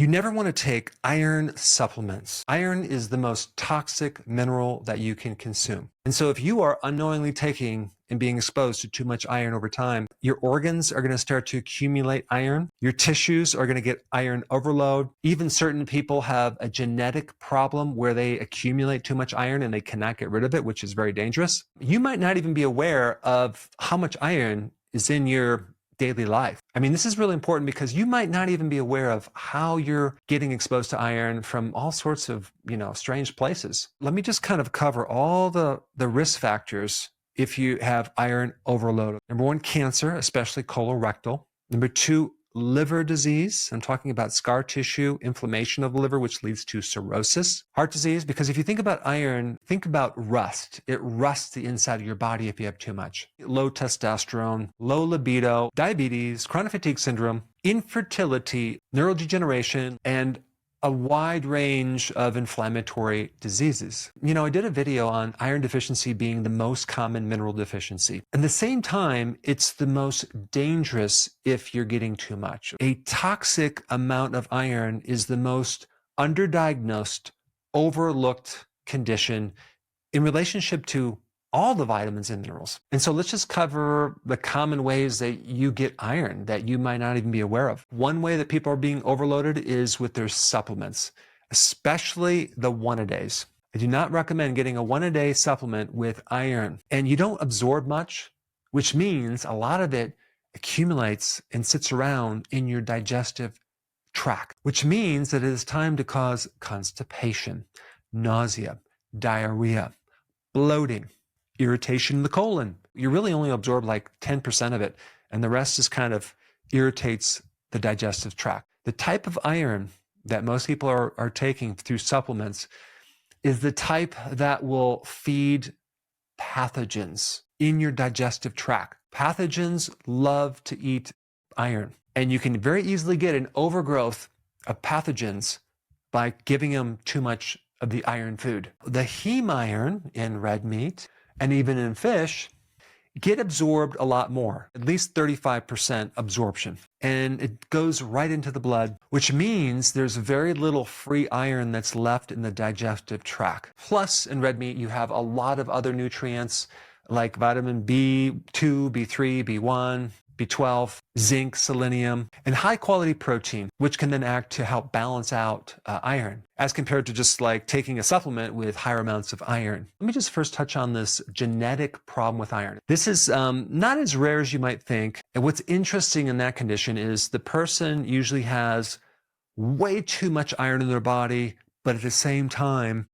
You never want to take iron supplements. Iron is the most toxic mineral that you can consume. And so if you are unknowingly taking and being exposed to too much iron over time, your organs are going to start to accumulate iron. Your tissues are going to get iron overload. Even certain people have a genetic problem where they accumulate too much iron and they cannot get rid of it, which is very dangerous. You might not even be aware of how much iron is in your daily life. I mean, this is really important because you might not even be aware of how you're getting exposed to iron from all sorts of, strange places. Let me just kind of cover all the risk factors if you have iron overload. Number one, cancer, especially colorectal. Number two, liver disease. I'm talking about scar tissue, inflammation of the liver, which leads to cirrhosis. Heart disease, because if you think about iron, think about rust. It rusts the inside of your body if you have too much. Low testosterone, low libido, diabetes, chronic fatigue syndrome, infertility, neurodegeneration, and a wide range of inflammatory diseases. I did a video on iron deficiency being the most common mineral deficiency. At the same time, it's the most dangerous if you're getting too much. A toxic amount of iron is the most underdiagnosed, overlooked condition in relationship to all the vitamins and minerals. And so let's just cover the common ways that you get iron that you might not even be aware of. One way that people are being overloaded is with their supplements, especially the one-a-days. I do not recommend getting a one-a-day supplement with iron. And you don't absorb much, which means a lot of it accumulates and sits around in your digestive tract, which means that it is time to cause constipation, nausea, diarrhea, bloating, irritation in the colon. You really only absorb like 10% of it, and the rest just kind of irritates the digestive tract. The type of iron that most people are taking through supplements is the type that will feed pathogens in your digestive tract. Pathogens love to eat iron, and you can very easily get an overgrowth of pathogens by giving them too much of the iron food. The heme iron in red meat and even in fish get absorbed a lot more, at least 35% absorption. And it goes right into the blood, which means there's very little free iron that's left in the digestive tract. Plus, in red meat, you have a lot of other nutrients like vitamin B2, B3, B1, B12, zinc, selenium, and high quality protein, which can then act to help balance out iron, as compared to just like taking a supplement with higher amounts of iron. Let me just first touch on this genetic problem with iron. This is not as rare as you might think. And what's interesting in that condition is the person usually has way too much iron in their body, but at the same time,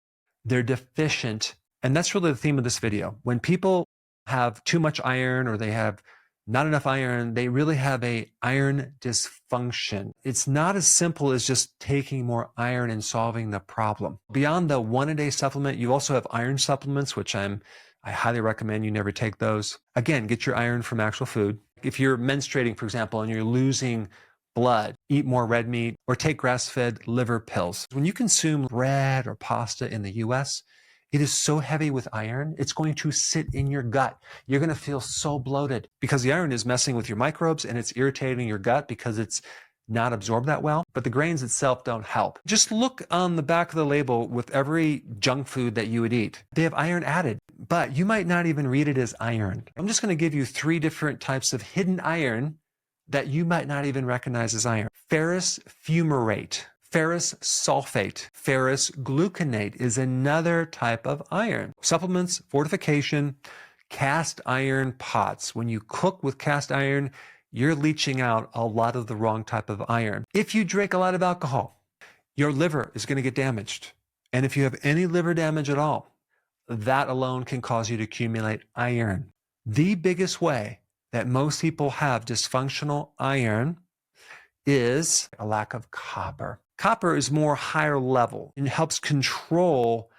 they're deficient. And that's really the theme of this video. When people have too much iron or they have not enough iron, they really have a iron dysfunction. It's not as simple as just taking more iron and solving the problem. Beyond the one-a-day supplement, you also have iron supplements, which I highly recommend you never take those. Again, get your iron from actual food. If you're menstruating, for example, and you're losing blood, eat more red meat or take grass-fed liver pills. When you consume bread or pasta in the US, it is so heavy with iron, it's going to sit in your gut. You're going to feel so bloated because the iron is messing with your microbes and it's irritating your gut because it's not absorbed that well. But the grains itself don't help. Just look on the back of the label with every junk food that you would eat. They have iron added, but you might not even read it as iron. I'm just going to give you 3 different types of hidden iron that you might not even recognize as iron. Ferrous fumarate, ferrous sulfate, ferrous gluconate is another type of iron. Supplements, fortification, cast iron pots. When you cook with cast iron, you're leaching out a lot of the wrong type of iron. If you drink a lot of alcohol, your liver is going to get damaged. And if you have any liver damage at all, that alone can cause you to accumulate iron. The biggest way that most people have dysfunctional iron is a lack of copper. Copper is more higher level and helps control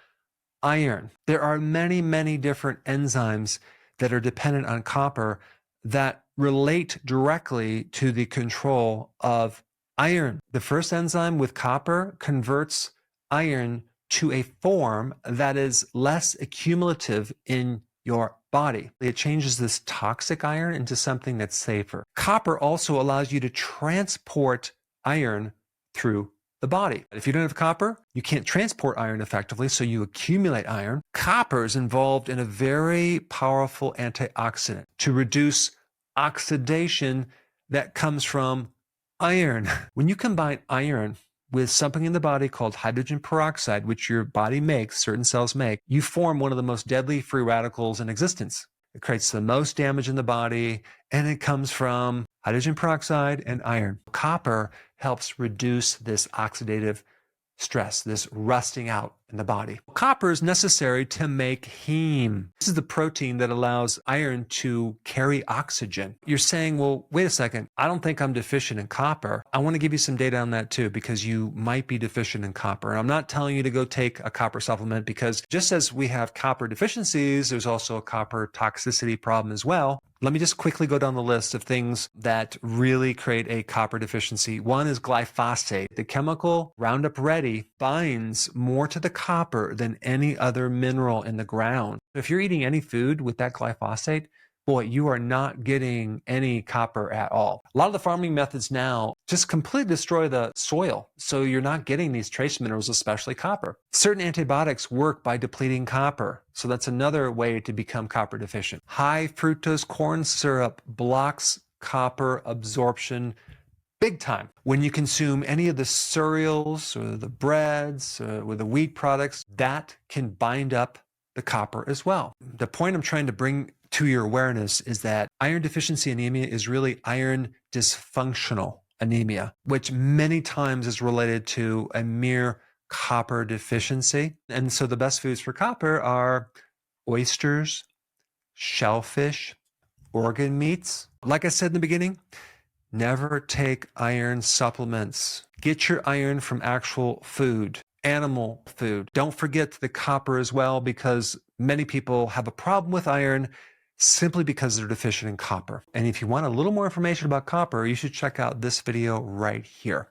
iron. There are many, many different enzymes that are dependent on copper that relate directly to the control of iron. The first enzyme with copper converts iron to a form that is less accumulative in your body. It changes this toxic iron into something that's safer. Copper also allows you to transport iron through the body. If you don't have copper, you can't transport iron effectively, so you accumulate iron. Copper is involved in a very powerful antioxidant to reduce oxidation that comes from iron. When you combine iron with something in the body called hydrogen peroxide, which your body makes, certain cells make, you form one of the most deadly free radicals in existence. It creates the most damage in the body, and it comes from hydrogen peroxide and iron. Copper helps reduce this oxidative stress, this rusting out in the body. Copper is necessary to make heme. This is the protein that allows iron to carry oxygen. You're saying, well, wait a second, I don't think I'm deficient in copper. I want to give you some data on that too, because you might be deficient in copper. And I'm not telling you to go take a copper supplement, because just as we have copper deficiencies, there's also a copper toxicity problem as well. Let me just quickly go down the list of things that really create a copper deficiency. One is glyphosate. The chemical Roundup Ready binds more to the copper than any other mineral in the ground. If you're eating any food with that glyphosate, boy, you are not getting any copper at all. A lot of the farming methods now just completely destroy the soil, so you're not getting these trace minerals, especially copper. Certain antibiotics work by depleting copper, so that's another way to become copper deficient. High fructose corn syrup blocks copper absorption big time. When you consume any of the cereals or the breads or the wheat products, that can bind up the copper as well. The point I'm trying to bring to your awareness is that iron deficiency anemia is really iron dysfunctional anemia, which many times is related to a mere copper deficiency. And so the best foods for copper are oysters, shellfish, organ meats. Like I said in the beginning, never take iron supplements. Get your iron from actual food, animal food. Don't forget the copper as well, because many people have a problem with iron simply because they're deficient in copper. And if you want a little more information about copper, you should check out this video right here.